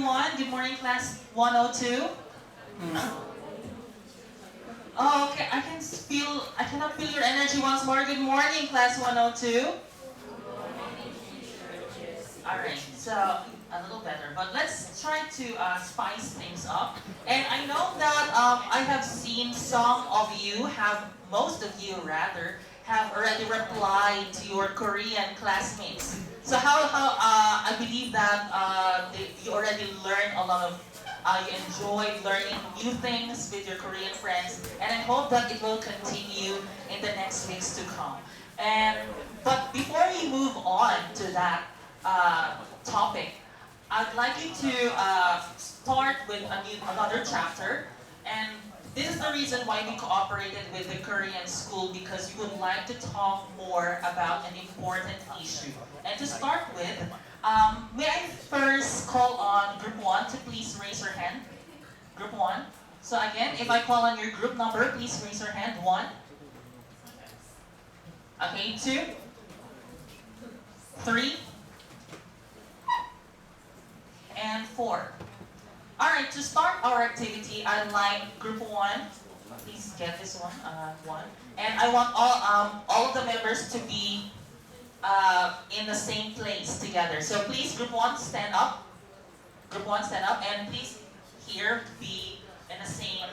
everyone. Good morning, class 102. Oh, okay. I cannot feel your energy once more. Good morning, class 102. All right, so a little better, but let's try to spice things up. And I know that I have seen most of you rather, have already replied to your Korean classmates. So I believe that you already learned a lot of, you enjoyed learning new things with your Korean friends, and I hope that it will continue in the next weeks to come. But before we move on to that topic, I'd like you to start with another chapter, and this is the reason why we cooperated with the Korean school, because we would like to talk more about an important issue. And to start with, may I first call on Group 1 to please raise your hand? Group 1. So again, if I call on your group number, please raise your hand. 1. Okay, 2. 3. And 4. Alright, to start our activity, I'd like Group 1, please get this one, 1. And I want all of the members to be in the same place together. So please, Group 1, stand up. Group 1, stand up. And please, here, be in the same,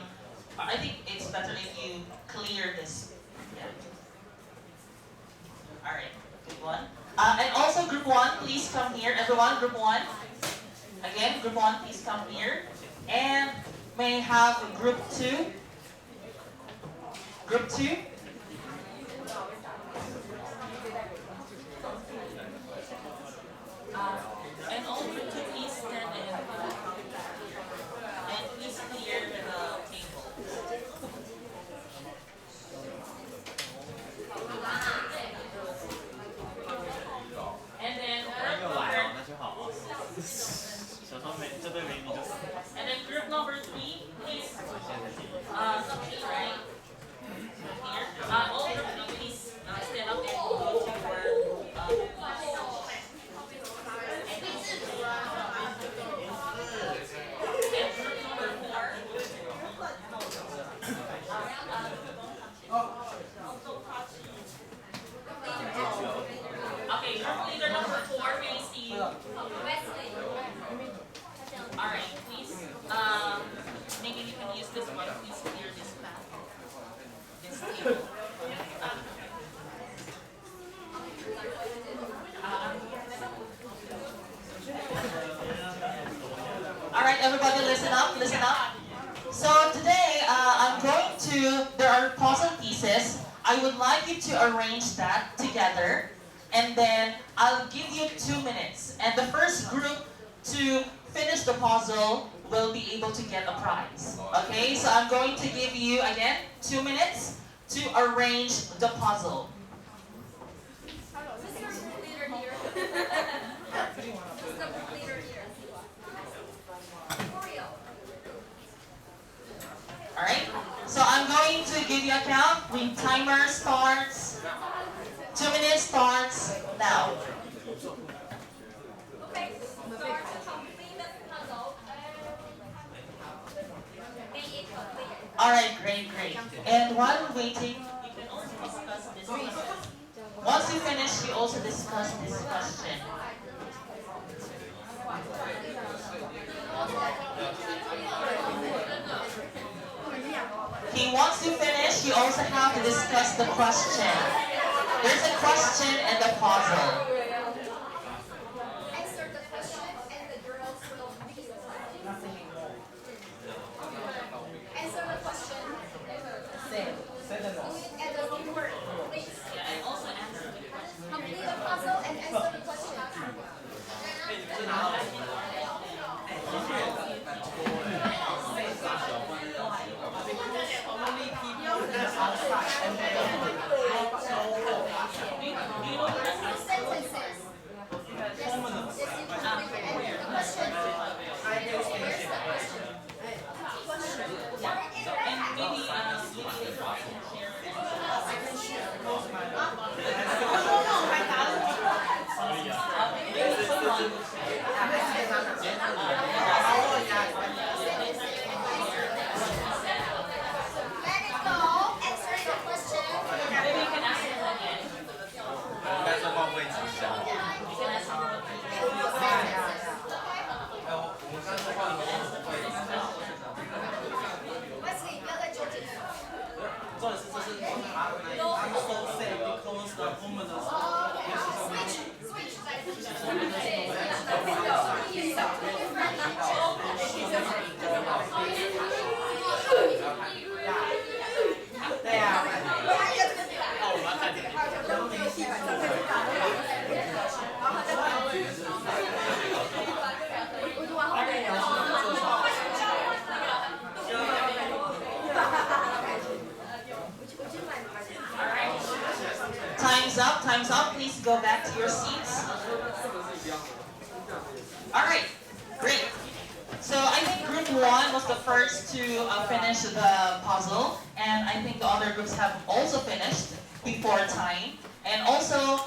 I think it's better if you clear this. Yeah. Alright, Group 1. And also, Group 1, please come here. Everyone, Group 1. Again, Group 1, please come here. And may I have Group 2? Group 2? And all Group 2, please stand in. And please clear the table. And then group number 3, please. Somebody, right? Here. All group 3, please stand up and go to your and group number 4. Okay, group leader number 4, may I see you? Alright, please, maybe you can use this one, please clear this path. This table. Alright, everybody listen up, listen up. So today, there are puzzle pieces. I would like you to arrange that together, and then I'll give you 2 minutes. And the first group to finish the puzzle will be able to get a prize. Okay, so I'm going to give you, again, 2 minutes to arrange the puzzle. Alright, so I'm going to give you a count. When timer starts, 2 minutes starts now. Alright, great. And while waiting, you can also discuss this question. Once you finish, we also discuss this question. Okay, once you finish, you also have to discuss the question. There's a question and a puzzle. Answer the question and the girls will begin. Answer the question. Say the Do it at the same word, please. Yeah, and also answer the question. Complete the puzzle and answer the question. outside and then Do you know the rest of the Sentences. 对啊。Time's up, time's up. Please go back to your seats. Alright, great. So I think group 1 was the first to finish the puzzle, and I think the other groups have also finished before time. And also,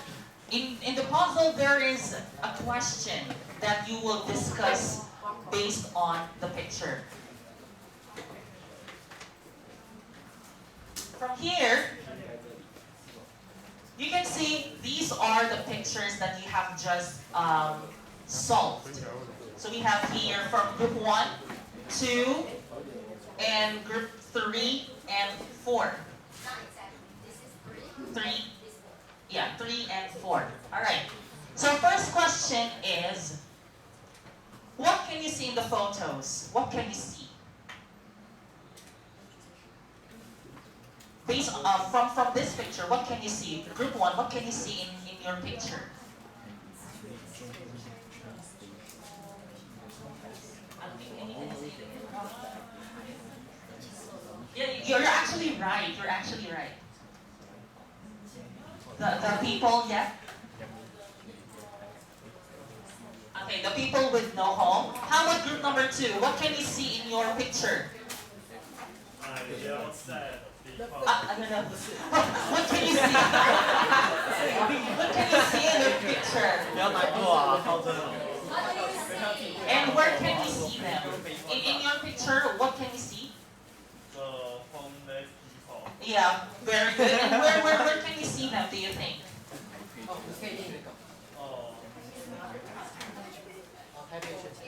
in the puzzle, there is a question that you will discuss based on the picture. From here, you can see these are the pictures that you have just solved. So we have here from group 1, 2, and group 3 and 4. 3, yeah, 3 and 4. Alright. So first question is, what can you see in the photos? What can you see? Based from this picture, what can you see? Group 1, what can you see in your picture? Yeah, you're actually right. You're actually right. The people, yeah? Okay, the people with no home. How about group number 2? What can you see in your picture? What can you see? What can you see in your picture? And where can you see them? In your picture, what can you see? Homeless people. Yeah, very good. And where can you see them, do you think? In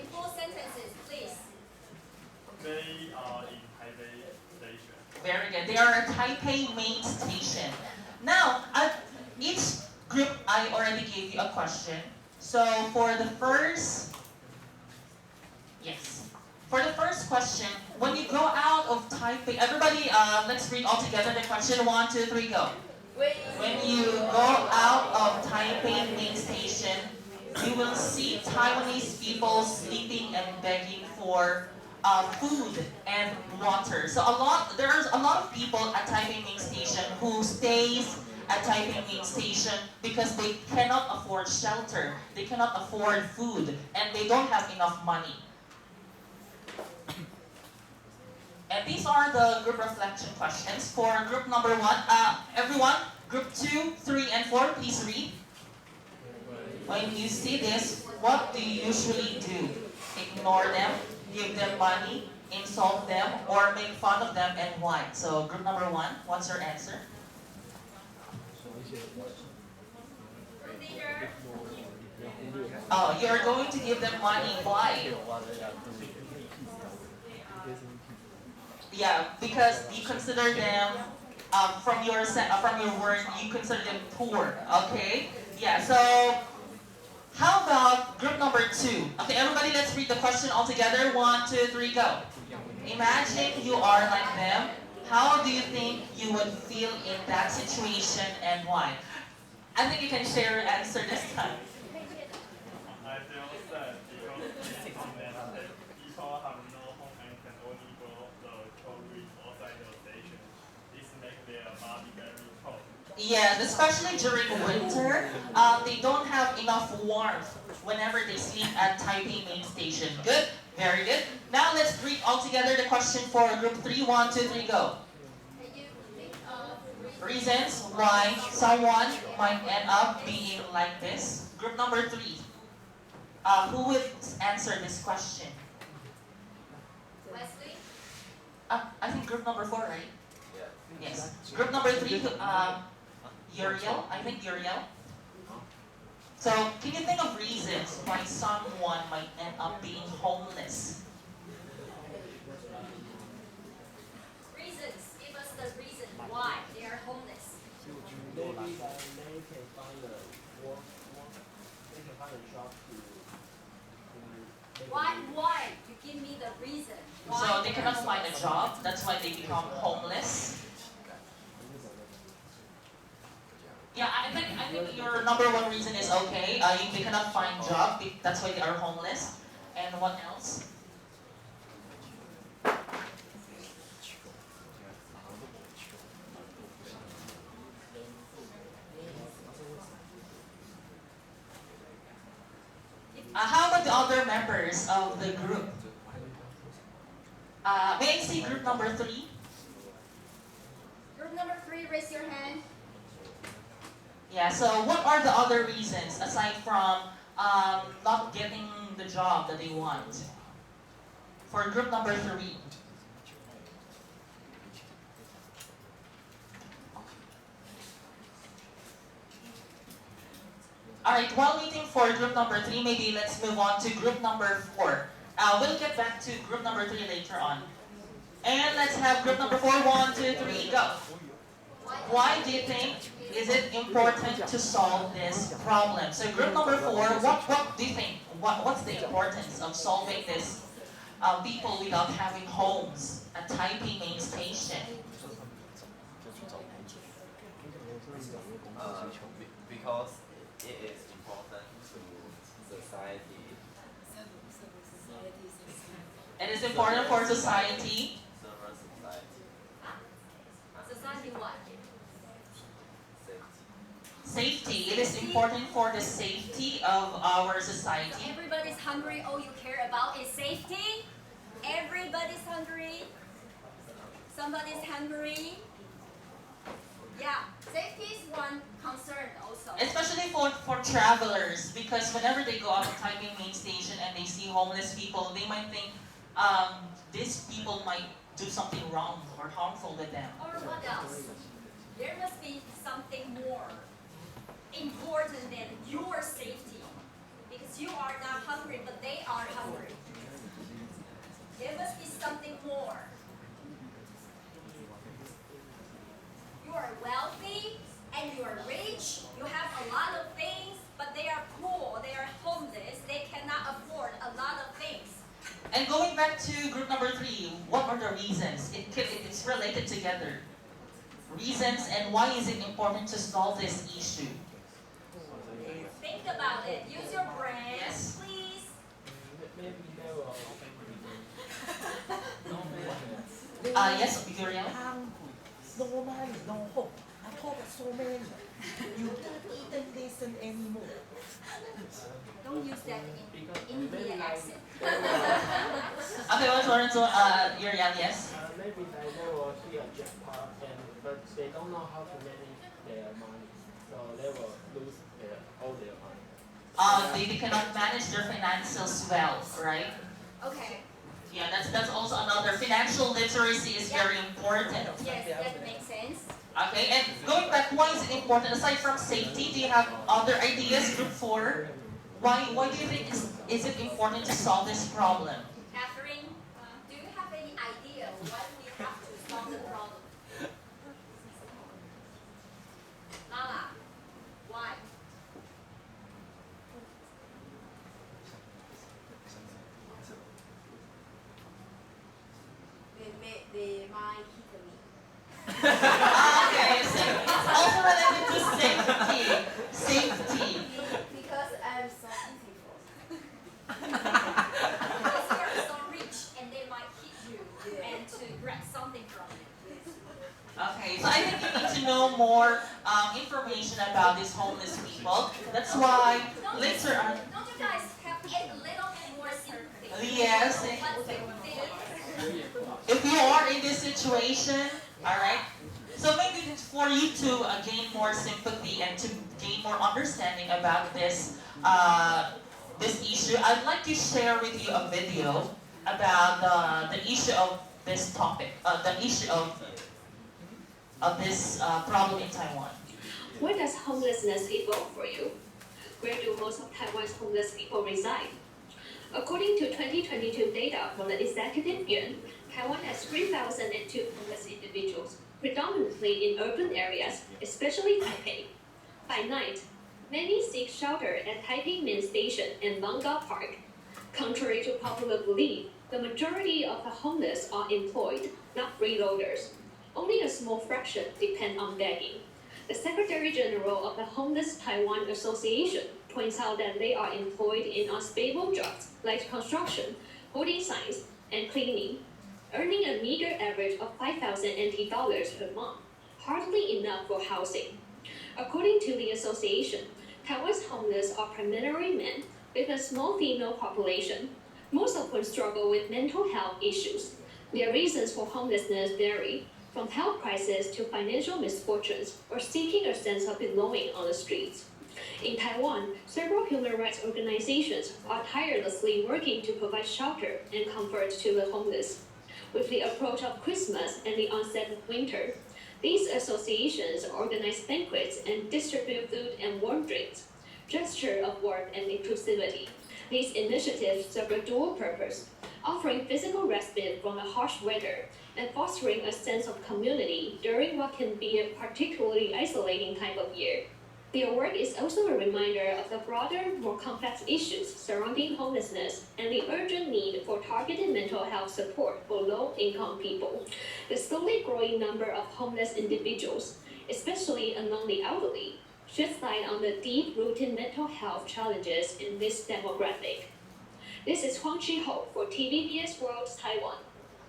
4 sentences, please. They are in Taipei Station. Very good. They are at Taipei main station. Now, each group, I already gave you a question. So for the first, yes. For the first question, when you go out of Taipei, everybody, let's read all together the question. 1, 2, 3, go. When you go out of Taipei main station, you will see Taiwanese people sleeping and begging for food and water. So there's a lot of people at Taipei main station who stays at Taipei main station because they cannot afford shelter, they cannot afford food, and they don't have enough money. And these are the group reflection questions. For group number 1, everyone, group 2, 3, and 4, please read. When you see this, what do you usually do? Ignore them, give them money, insult them, or make fun of them, and why? So group number 1, what's your answer? Oh, you're going to give them money. Why? Yeah, because you consider them, from your word, you consider them poor. Okay? Yeah, so how about group number 2? Okay, everybody, let's read the question all together. 1, 2, 3, go. Imagine you are like them. How do you think you would feel in that situation and why? I think you can share your answer this time. I feel sad because people have no home and can only go the toilet outside the station. This makes their body very cold. Yes, especially during winter, they don't have enough warmth whenever they sleep at Taipei main station. Good, very good. Now let's read all together the question for group 3. 1, 2, 3, go. Can you think of Reasons why someone might end up being like this. Group number 3. Who would answer this question? Wesley? I think group number 4, right? Yes. Group number 3, Uriel. I think Uriel. So, can you think of reasons why someone might end up being homeless? Reasons. Give us the reason why they are homeless. Why? You give me the reason. Why? So they cannot find a job. That's why they become homeless. Yeah, I think your number one reason is okay. They cannot find job. That's why they are homeless. And what else? How about the other members of the group? May I see group number 3? Group number 3, raise your hand. Yeah, so what are the other reasons aside from not getting the job that they want? For group number 3. Alright, while waiting for group number 3, maybe let's move on to group number 4. We'll get back to group number 3 later on. And let's have group number 4. 1, 2, 3, go. Why do you think is it important to solve this problem? So group number 4, what do you think? What's the importance of solving this people without having homes at Taipei main station? Because it is important to society. It is important for society. Society what? Safety. It is important for the safety of our society. Everybody's hungry. All you care about is safety. Everybody's hungry. Somebody's hungry. Yeah, safety is one concern also. Especially for travelers, because whenever they go out to Taipei main station and they see homeless people, they might think these people might do something wrong or harmful with them. Or what else? There must be something more important than your safety. Because you are not hungry, but they are hungry. There must be something more. You are wealthy and you are rich. You have a lot of things, but they are poor. They are homeless. They cannot afford a lot of things. And going back to group number 3, what are the reasons? It's related together. Reasons and why is it important to solve this issue? Think about it. Use your brain, Yes. please. Yes, Victoria? No man, no hope. I thought so many. You can't even listen anymore. Don't use that in Indian accent. Okay, what's Uriel, yes? Maybe they will see a jackpot, but they don't know how to manage their money, so they will lose all their money. They cannot manage their finances well, right? Okay. Yeah, that's also another. Financial literacy is very important. Yes, that makes sense. Okay, and going back, why is it important? Aside from safety, do you have other ideas, group 4? Why do you think is it important to solve this problem? Catherine, do you have any idea why we have to solve the problem? Lala, why? They might hit me. Okay, so it's also related to safety. Safety. Because I'm so beautiful. Because you are so rich and they might hit you and to grab something from you. Okay, so I think you need to know more information about these homeless people. That's why later on. Don't you guys have a little bit more sympathy? Yes. What they did? If you are in this situation, alright? So maybe it's for you to gain more sympathy and to gain more understanding about this this issue. I'd like to share with you a video about the issue of this topic, the issue of this problem in Taiwan. Where does homelessness evolve for you? Where do most of Taiwan's homeless people reside? According to 2022 data from the Executive Yuan, Taiwan has 3,002 homeless individuals, predominantly in urban areas, especially Taipei. By night, Many seek shelter at Taipei Main Station and Manga Park. Contrary to popular belief, the majority of the homeless are employed, not freeloaders. Only a small fraction depend on begging. The Secretary General of the Homeless Taiwan Association points out that they are employed in unstable jobs like construction, holding signs, and cleaning, earning a meager average of 5,000 NT dollars per month, hardly enough for housing. According to the association, Taiwan's homeless are primarily men with a small female population, most of whom struggle with mental health issues. Their reasons for homelessness vary, from health crisis to financial misfortunes or seeking a sense of belonging on the streets. In Taiwan, several human rights organizations are tirelessly working to provide shelter and comfort to the homeless. With the approach of Christmas and the onset of winter, these associations organize banquets and distribute food and warm drinks, gesture of warmth and inclusivity. These initiatives serve a dual purpose, offering physical respite from the harsh weather and fostering a sense of community during what can be a particularly isolating time of year. Their work is also a reminder of the broader, more complex issues surrounding homelessness and the urgent need for targeted mental health support for low-income people. The slowly growing number of homeless individuals, especially among the elderly, sheds light on the deep-rooted mental health challenges in this demographic. This is Huii for TVBS World Taiwan.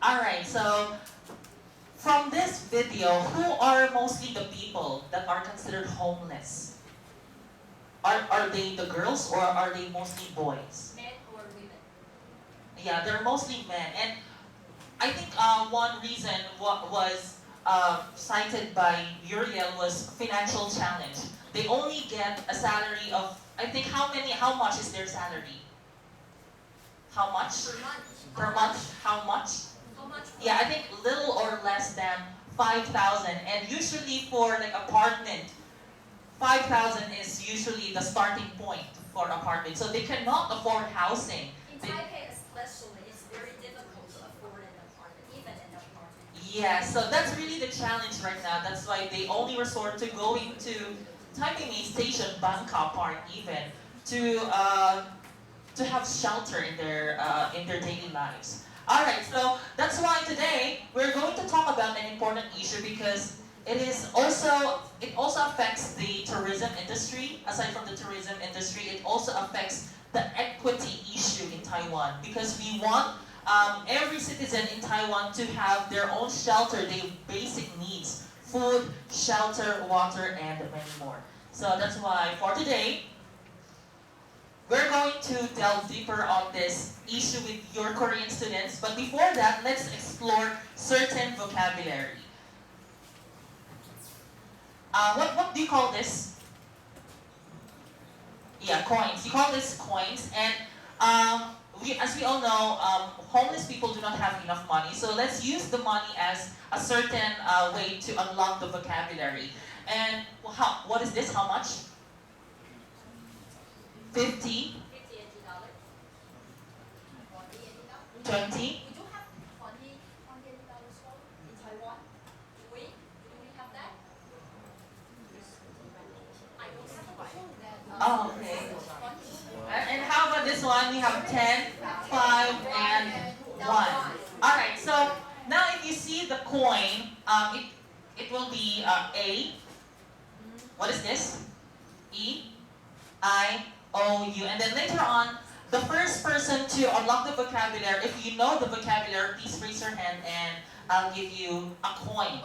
Alright, so from this video, who are mostly the people that are considered homeless? Are they the girls or are they mostly boys? Men or women? Yeah, they're mostly men. And I think one reason what was cited by Uriel was financial challenge. They only get a salary of, I think, how much is their salary? How much? Per month. Per month, how much? How much? Yeah, I think little or less than 5,000. And usually for like apartment, 5,000 is usually the starting point for apartment. So they cannot afford housing. In Taipei especially, it's very difficult to afford an apartment, even an apartment. Yeah, so that's really the challenge right now. That's why they only resort to going to Taipei Main Station, Bangkok Park even, to have shelter in their daily lives. All right, so that's why today we're going to talk about an important issue because it also affects the tourism industry. Aside from the tourism industry, it also affects the equity issue in Taiwan because we want every citizen in Taiwan to have their own shelter, their basic needs, food, shelter, water, and many more. So that's why for today, we're going to delve deeper on this issue with your Korean students. But before that, let's explore certain vocabulary. What do you call this? Yeah, coins. You call this coins. And as we all know, homeless people do not have enough money. So let's use the money as a certain way to unlock the vocabulary. And what is this? How much? 50? 50 20? We do have 20 dollars in Taiwan. Do we have that? I don't have that. Oh, okay. And how about this one? We have 10, 5, and 1. Alright, so now if you see the coin, it will be A. What is this? E, I, O, U. And then later on, the first person to unlock the vocabulary, if you know the vocabulary, please raise your hand and I'll give you a coin.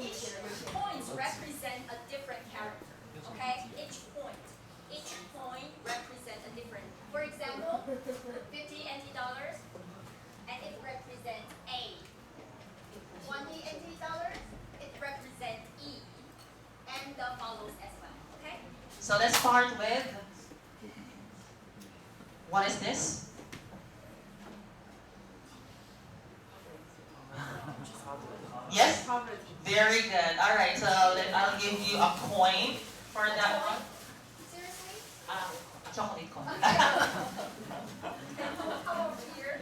Each point represents a different character. Okay? Each point represents a different. For example, 50 NT dollars, and it represents A. 20 NT dollars, it represents E, and the follows as well. Okay? So let's start with, what is this? Yes? Very good. Alright, so then I'll give you a coin for that one. Seriously? A chocolate coin. How over here?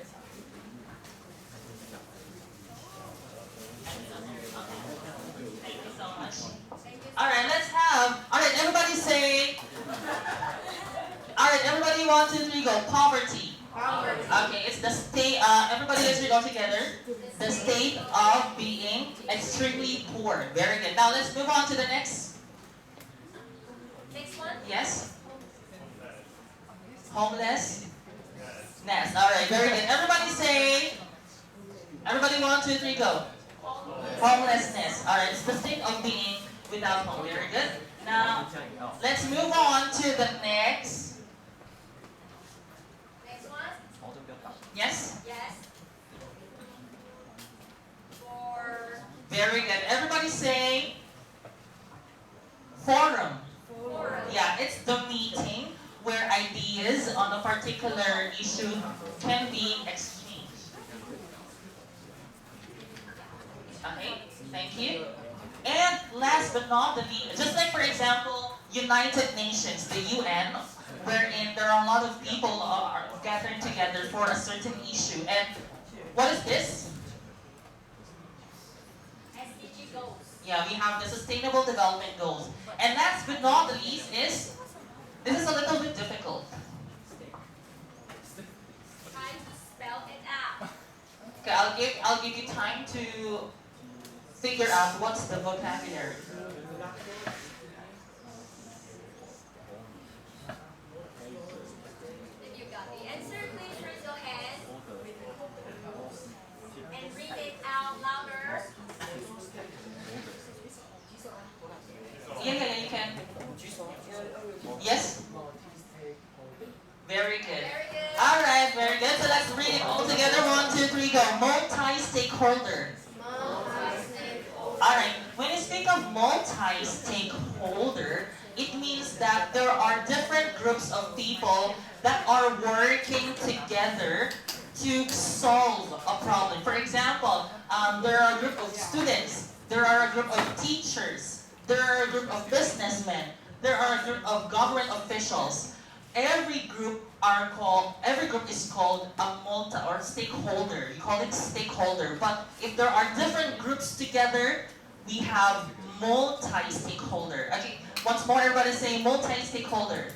Thank you so much. Thank you. Alright, let's have, alright, everybody say state, everybody let's read all together. The state of being extremely poor. Very good. Now let's move on to the next. Next one. Yes? Homelessness. Alright, very good. Everybody say, everybody 1, 2, 3, go. Homelessness. Alright, it's the state of being without home. Very good. Now, let's move on to the next. Next one. Yes? Yes. For Very good. Everybody say forum. forum. Yeah, it's the meeting where ideas on a particular issue can be exchanged. Okay, thank you. And last but not the least, just like for example, United Nations, the UN, wherein there are a lot of people are gathering together for a certain issue. And what is this? SDG goals. Yeah, we have the Sustainable Development Goals. And last but not the least is, this is a little bit difficult. Time to spell it out. Okay, I'll give you time to figure out what's the vocabulary. If you got the answer, please raise your hand and read it out louder. Yeah, you can. Yes? Very good. Very good. Alright, very good. So let's read it all together. 1, 2, 3, go. Multi-stakeholder. Alright, when you speak of multi-stakeholder, it means that there are different groups of people that are working together to solve a problem. For example, there are a group of students, there are a group of teachers, there are a group of businessmen, there are a group of government officials. Every group is called a multi or stakeholder. You call it stakeholder. But if there are different groups together, we have multi-stakeholder. Okay, once more, everybody say multi-stakeholder.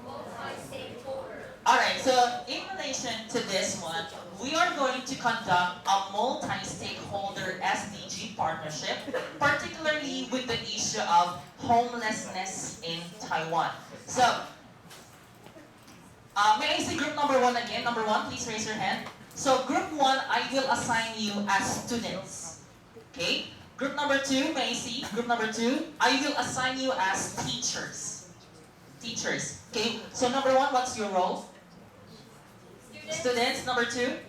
Multi-stakeholder. Alright, so in relation to this one, we are going to conduct a multi-stakeholder SDG partnership, particularly with the issue of homelessness in Taiwan. So, may I see group number 1 again? Number 1, please raise your hand. So group 1, I will assign you as students. Okay? Group number 2, may I see? Group number 2, I will assign you as teachers. Teachers. Okay? So number 1, what's your role? Students. Number 2,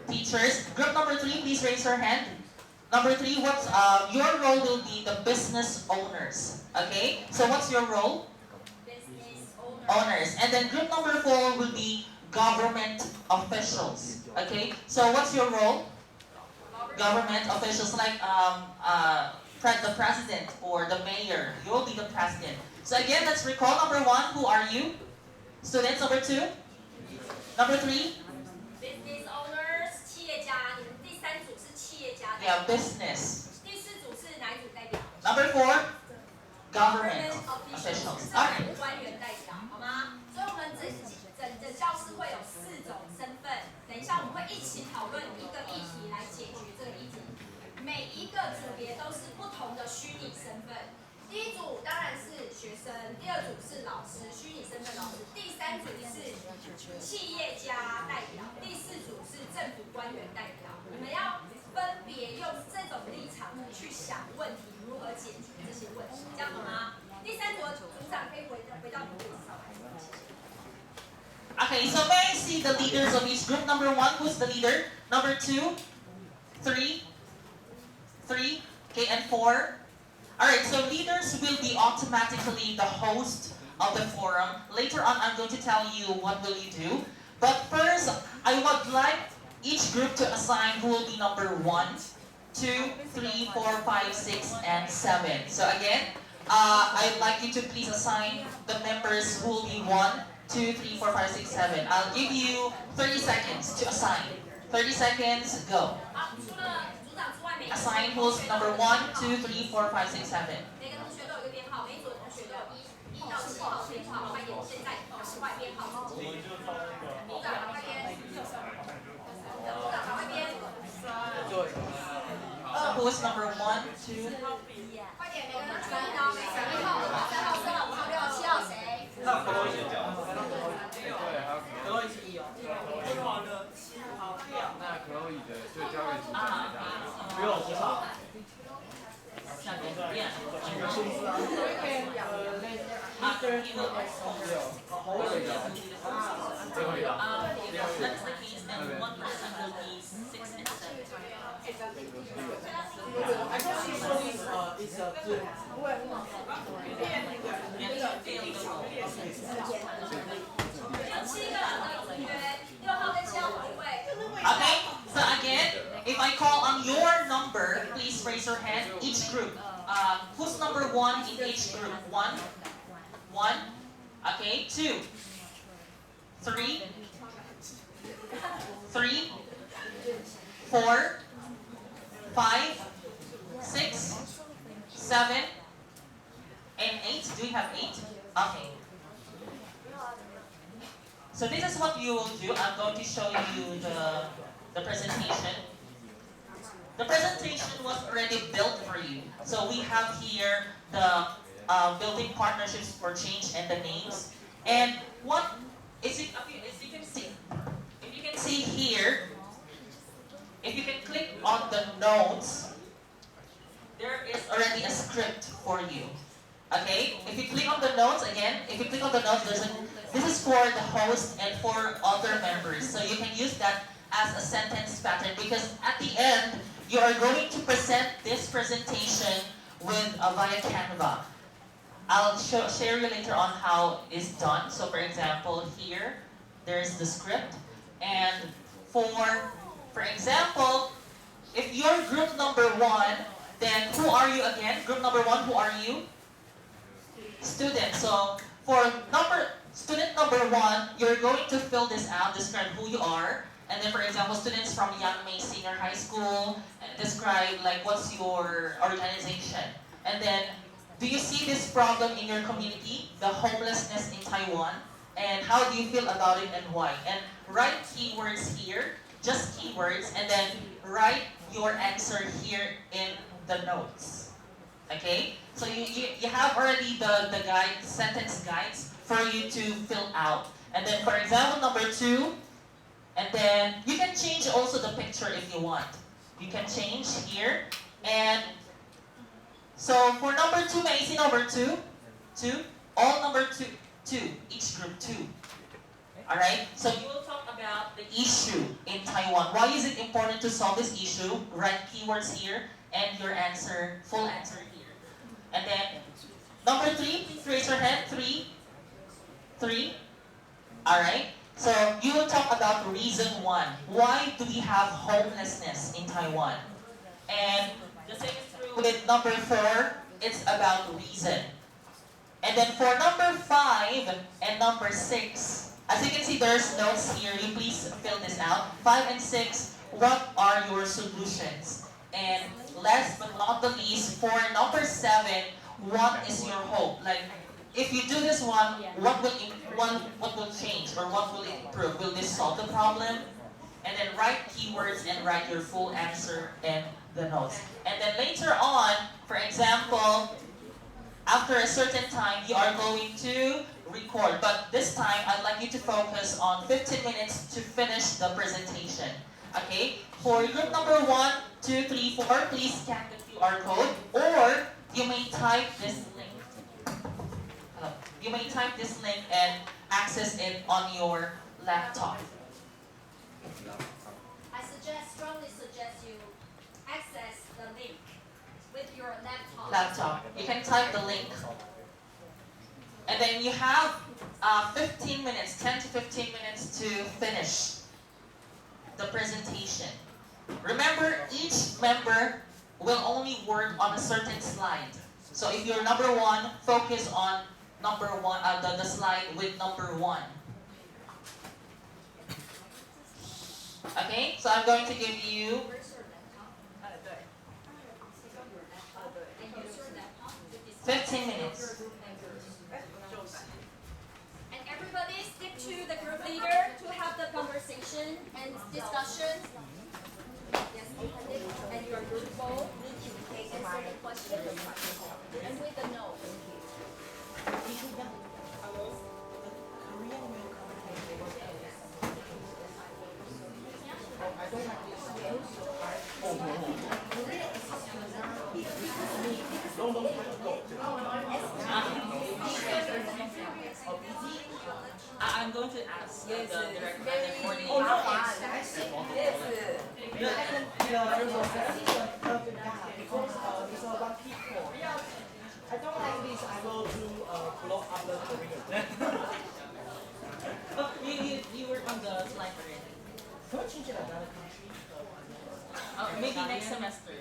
teachers. Group number 3, please raise your hand. Number 3, what's your role will be the business owners. Okay? So what's your role? Business Owners. And then group number 4 will be government officials. Okay? So what's your role? Government officials like the president or the mayor. You will be the president. So again, let's recall number 1. Who are you? Students. Number 2. Number 3. Business owners， 企业家，你们第3组是企业家代 Yeah, 表， business. 第4组是哪一组代表 Number 4. Government officials， officials. 政 Alright. 府官员代表，好吗？所以我们整教室会有4种身份，等一下我们会一起讨论一个议题来解决这个议题。每一个组别都是不同的虚拟身份。第1组当然是学生，第2组是老师，虚拟身份老师，第3组是企业家代表，第4组是政府官员代表。你们要分别用这种立场去想问题，如何解决这些问题，这样好吗？第3组的组长可以回到你的位置上来。 Okay, so may I see the leaders of each group? Number 1, who's the leader? Number 2, 3, okay, and 4. Alright, so leaders will be automatically the host of the forum. Later on, I'm going to tell you what will you do. But first, I would like each group to assign who will be number 1, 2, 3, 4, 5, 6, and 7. So again, I'd like you to please assign the members who will be 1, 2, 3, 4, 5, 6, 7. I'll give you 30 seconds to assign. 30 seconds, go. 好，除了组长之外，每个 Assign who's number 1, 2, 3, 4, 5, 6, 7. 每个同学都有一个编号，每一组的同学都有1到7号编号，快点，现在赶快编号。组长快点。who is number 1, 2? 快点，每个人注意到1号、2号、3号、4号、5号、6号、7号谁？还有 Chloe 的角色，那 Chloe 的就交给主持人。不用不差。像你这样，最后一道。if that's the case, then one person will be 6 and 7. I know this one is a good. And you fail the role. 有7个人的同学，6号跟7号同位。 Okay, so again, if I call on your number, please raise your hand. Each group. Who's number 1 in each group? 1, 1. Okay, 2, 3, 3, 4, 5, 6, 7, and 8. Do we have 8? Okay. So this is what you will do. I'm going to show you the presentation. The presentation was already built for you. So we have here the building partnerships for change and the names. And what is it? As you can see here, if you can click on the notes, there is already a script for you. Okay? If you click on the notes again, if you click on the notes, this is for the host and for other members. So you can use that as a sentence pattern because at the end, you are going to present this presentation with via Canva. I'll share you later on how it's done. So for example, here, there's the script. And for example, if you're group number 1, then who are you again? Group number 1, who are you? Student. So for student number 1, you're going to fill this out, describe who you are. And then for example, students from Young May Senior High School, describe like what's your organization. And then, do you see this problem in your community, the homelessness in Taiwan? And how do you feel about it and why? And write keywords here, just keywords, and then write your answer here in the notes. Okay? So you have already the guide, sentence guides for you to fill out. And then for example, number 2, and then you can change also the picture if you want. You can change here. And so for number 2, may I see number 2? 2. All number 2. Each group 2. Alright? So you will talk about the issue in Taiwan. Why is it important to solve this issue? Write keywords here and your answer, full answer here. And then number 3, please raise your hand. 3. 3. Alright? So you will talk about reason 1. Why do we have homelessness in Taiwan? And the same is true with number 4. It's about reason. And then for number 5 and number 6, as you can see, there's notes here. You please fill this out. 5 and 6, what are your solutions? And last but not the least, for number 7, what is your hope? Like, if you do this one, what will change or what will improve? Will this solve the problem? And then write keywords and write your full answer in the notes. And then later on, for example, after a certain time, you are going to record. But this time, I'd like you to focus on 15 minutes to finish the presentation. Okay? For group number 1, 2, 3, 4, please scan the QR code. Or you may type this link. You may type this link and access it on your laptop. I strongly suggest you access the link with your laptop. You can type the link. And then you have 15 minutes, 10 to 15 minutes to finish the presentation. Remember, each member will only work on a certain slide. So if you're number 1, focus on number 1, the slide with number 1. Okay, so I'm going to give you 15 minutes. And everybody stick to the group leader to have the conversation and discussion. Yes, and you are both need to answer the question and with the no. Korean will come and they will tell us. Oh, I don't like this. Oh, no. Korea is long time ago. I'm going to ask the director for the Oh, no, I see. Yes. The island, because it's a one people. I don't like this. I will do block up the Korean. Oh, you were on the slide already. Can we change it another country? Maybe next semester.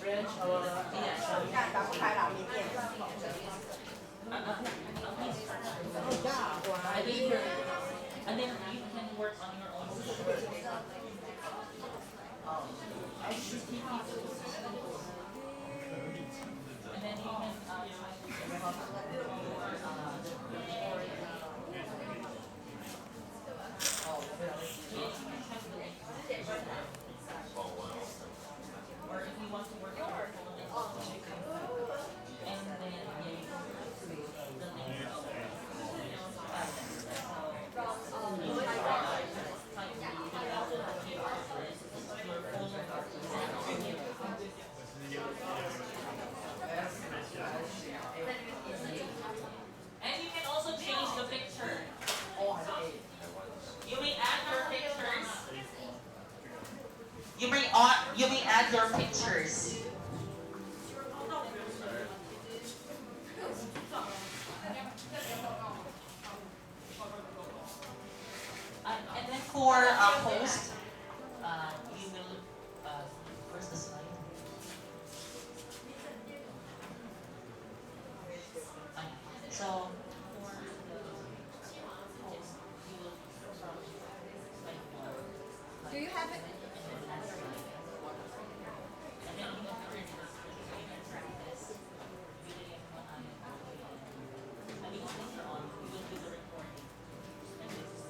French or And then you can work on your own. And then you can or if you want to work on your phone, and then and you can also change the picture. You may add your pictures. You may add your pictures. And then for host, you will where's the slide? So for you will Do you have it? and then you can practice video and because later on we will do the recording. And this is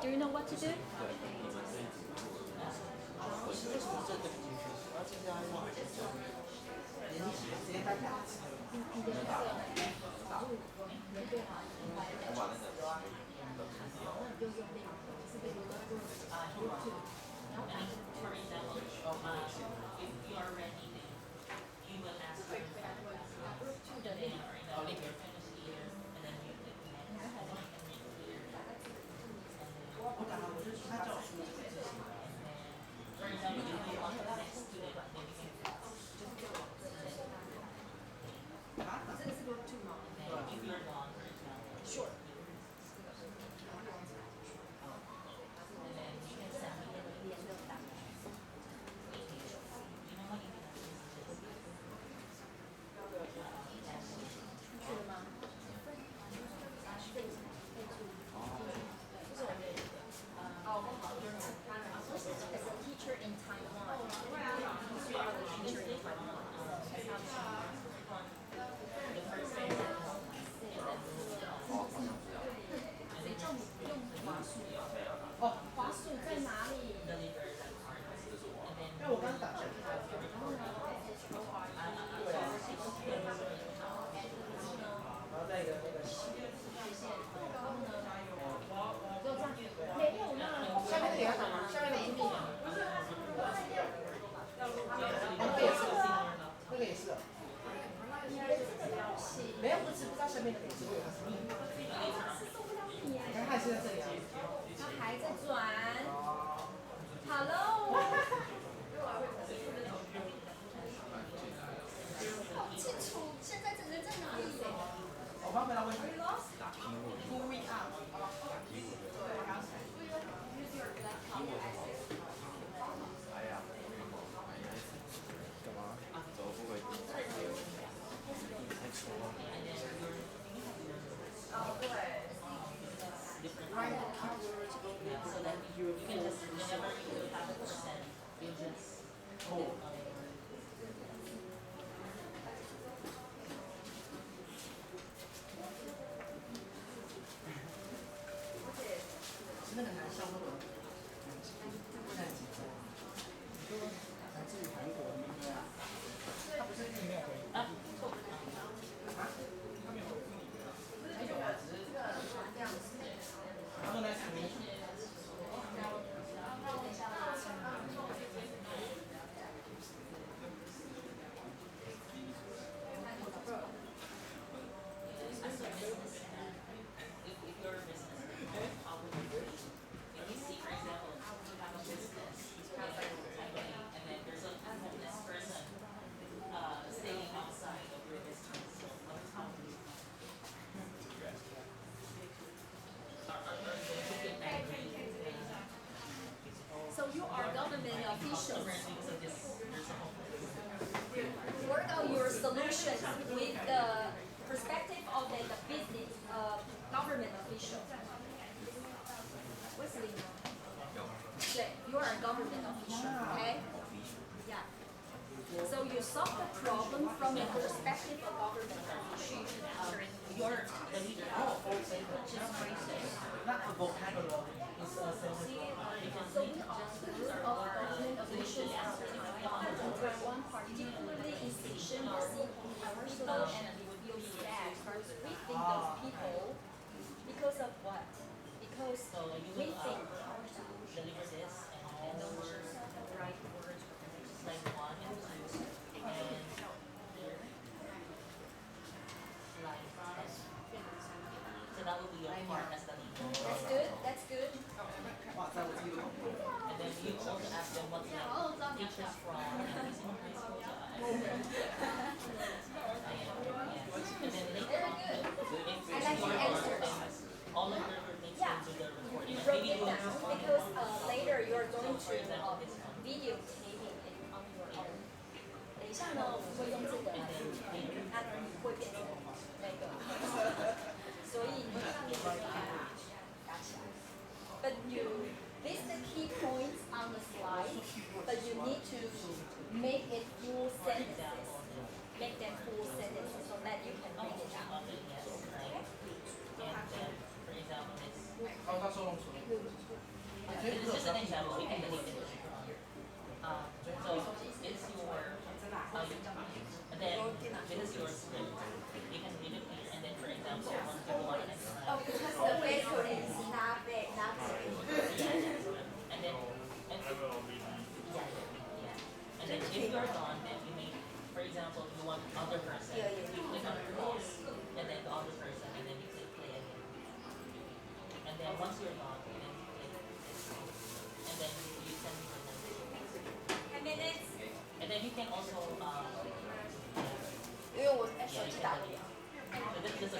Do you know what to do? for example, if you are ready, you will ask for and then if you're finished here, and then you click next, and then you can make clear. For example, if you want the next student, then you can if you're gone, for example. Sure. And then you can send me the you know what you As a teacher in Taiwan, you are the teacher in Taiwan. work out your solutions with the perspective of the business government official. What's the name? Yeah, you are a government official, okay? Yeah. So you solve the problem from the perspective of government official. You're the leader. Not a vocabulary. It's a sentence. So we are a group of government officials in Taiwan, particularly in Asian Sea Taiwan and feel sad. We think those people, because of what? Because So you we will think deliver this and the words, the right words, like 1 and 2, and here, like 10. So that will be your part as the leader. that's good. That's good. And then you also ask them what's the teachers from Louisiana High School. And then they Very good. if I like the answer. all of your things Yeah. into the recording. You And wrote maybe it we'll down just because later you're going for example, this to one. videotaping it on your own. 等一下呢，我会用这个来按会变成那个，所以你打起来。But you list the key points on the slide, but you need to make it full sentences. Make them full sentences so that you can read it out. And then, for example, this. This is just an example. We can delete it. So it's your, and then this is your script. You can read it here, and then for example, once you want to Oh, because the paper is not big, not big. and then, and I will read these. yeah. And then if you're done, then you may, for example, you want other person, you click on pause, and then the other person, and then you click play again. And then once you're done, then you click this, and then you send me the message. 10 minutes. And then you can also, 因为我手机打不了。 so this is a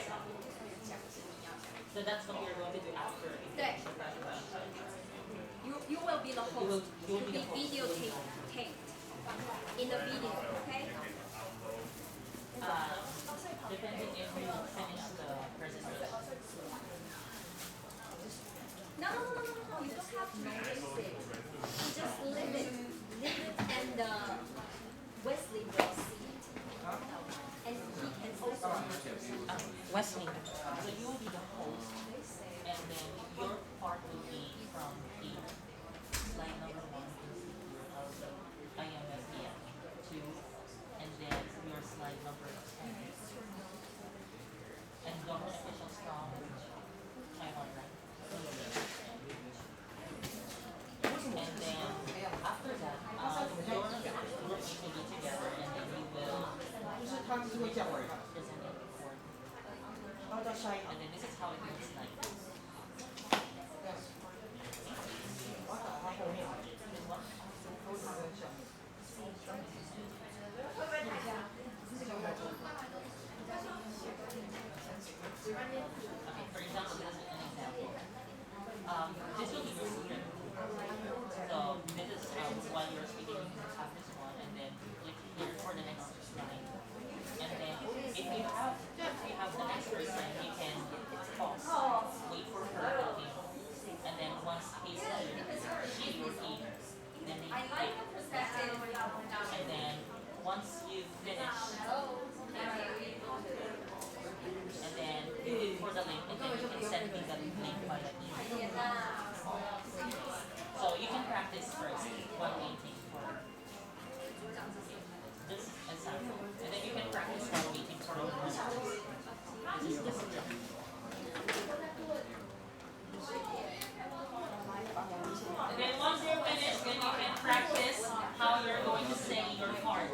so that's what you're going to do after you Yeah. finish the presentation. You will be the host. You will be the be host. videotaped in the video, okay? Depending if you finish the presentation. No. You don't have to erase it. You just leave it, and Wesley will see it, and he can also. Wesley, so you will be the host, and then your part will be from here. Slide number 1 is IMSDM 2, and then your slide number 10. And government officials from Taiwan, right? And then after that, your group needs to be together, and then you will 就是他们是会这样玩的， present it before. 他叫下一 And then this is how it looks like. 我要打他后面，都是跟下面。 Okay, for example, this is an example. This will be your script. So this is while you're speaking, you have this one, and then click here for the next slide. And then if you have the next person, you can pause, wait for her to leave. And then once he's here, she or he, then they I like the click. perspective. And then once you finish, and then you look for the link, and then you can send me the link via email. So you can practice first while waiting for this example, and then you can practice while waiting for your response. This is the script. And then once you're finished, then you can practice how you're going to say your part.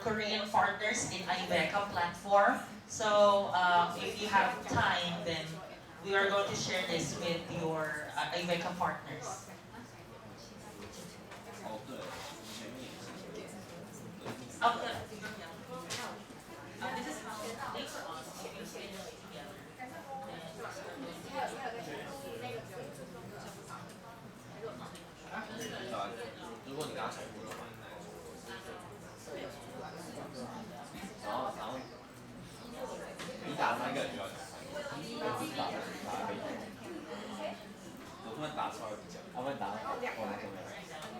Korean partners in IVECA platform. So if you have time, then we are going to share this with your IVECA partners. 哦，对，前面也是。对。 Oh, yeah. This is how later on we will stay together. 对啊，如果你跟他重复的话，应该然后你打3个人就要讲3个，打可以。我不能打出来比较，他们打我们怎么样？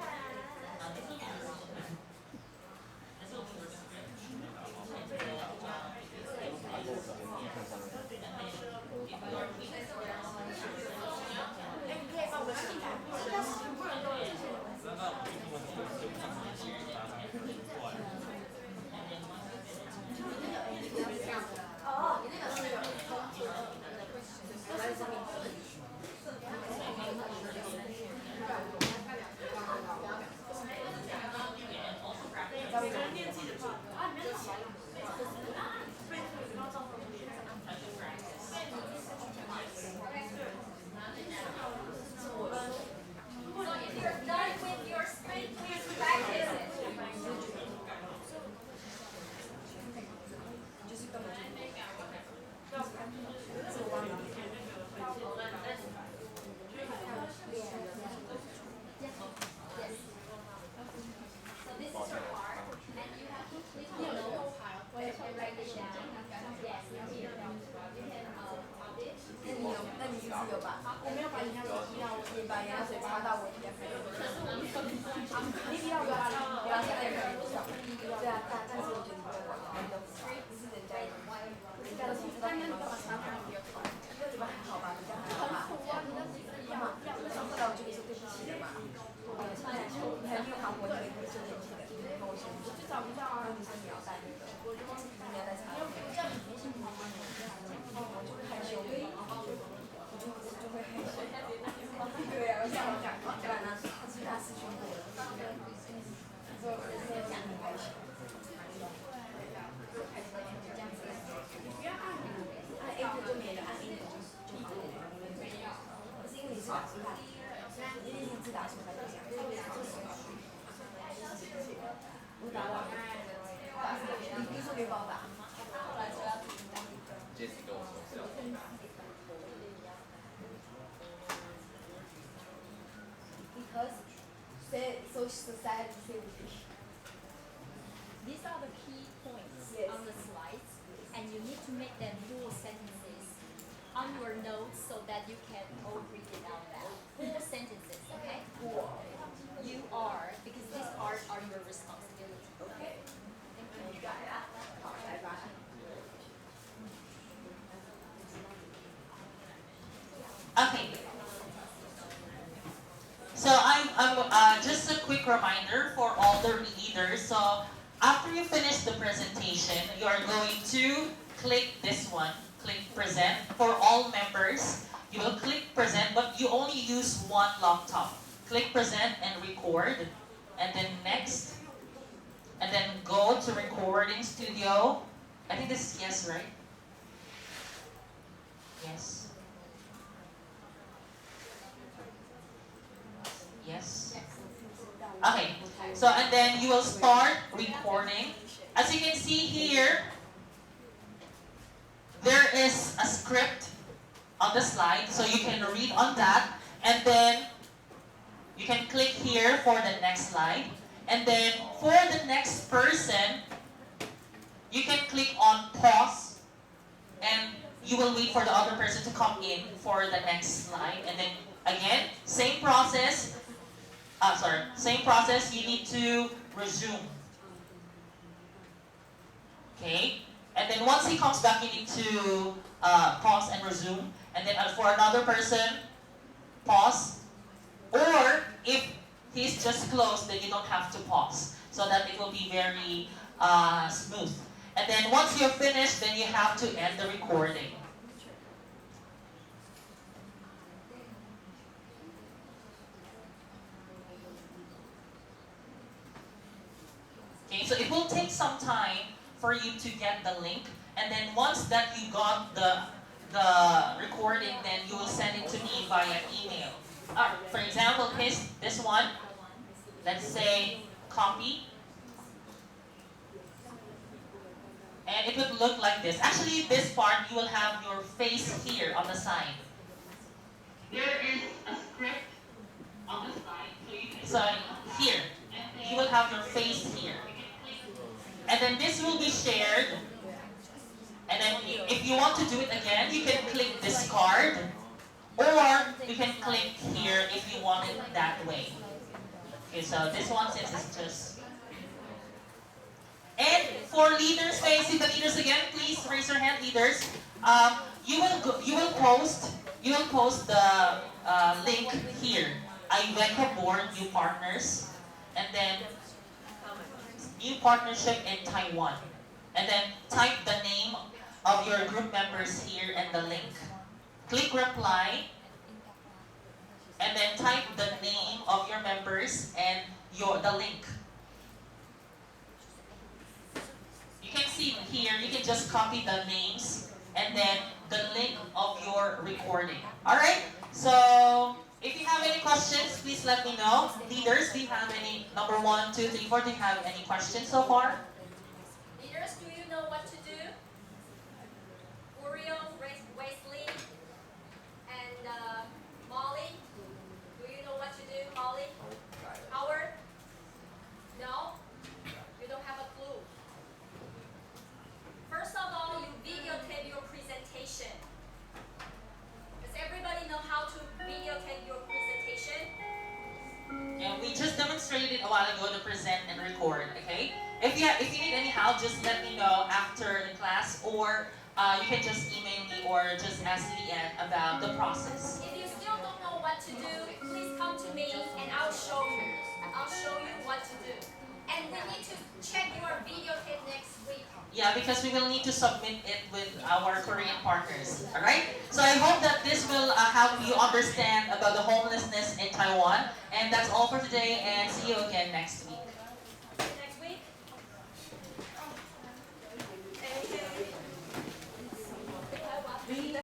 Jessy 跟我说是要回答。 Because society say we These are the key points Yes. on the slides, and you need to make them full sentences on your notes so that you can all read it out loud. Full sentences, okay? You are, because these parts are your responsibility. okay. 好，来吧。 Okay. So I'm just a quick reminder for all the readers. So after you finish the presentation, you are going to click this one, click present. For all members, you will click present, but you only use one laptop. Click present and record, and then next, and then go to recording studio. I think this is yes, right? Yes. Yes. Okay. So and then you will start recording. As you can see here, there is a script on the slide, so you can read on that, and then you can click here for the next slide, and then for the next person, you can click on pause, and you will wait for the other person to come in for the next slide, and then again, same process. Same process, you need to resume. Okay? And then once he comes back, you need to pause and resume. And then for another person, pause. Or if he's just closed, then you don't have to pause. So that it will be very smooth. And then once you're finished, then you have to end the recording. Okay, so it will take some time for you to get the link. And then once that you got the recording, then you will send it to me via email. For example, this one, let's say copy. And it would look like this. Actually, this part, you will have your face here on the side. There is a script on the side. So here, you will have your face here. And then this will be shared. And then if you want to do it again, you can click discard. Or you can click here if you want it that way. Okay, so this one, since it's just... And for leaders, facing the leaders again, please raise your hand, leaders. You will post the link here. Iveca board new partners, and then new partnership in Taiwan, and then type the name of your group members here and the link. Click reply, and then type the name of your members and the link. You can see here, you can just copy the names and then the link of your recording. Alright? So, if you have any questions, please let me know. Leaders, do you have any, number 1, 2, 3, 4, do you have any questions so far? Leaders, do you know what to do? Uriel, Wesley, and Molly, do you know what to do, Molly? Howard? No? You don't have a clue. First of all, you videotape your presentation. Does everybody know how to videotape your presentation? And we just demonstrated a while ago to present and record, okay? If you need any help, just let me know after the class, or you can just email me or just ask Leanne about the process. If you still don't know what to do, please come to me and I'll show you. I'll show you what to do. And we need to check your videotape next week. Yeah, because we will need to submit it with our Korean partners. Alright? So I hope that this will help you understand about the homelessness in Taiwan. And that's all for today, and see you again next week.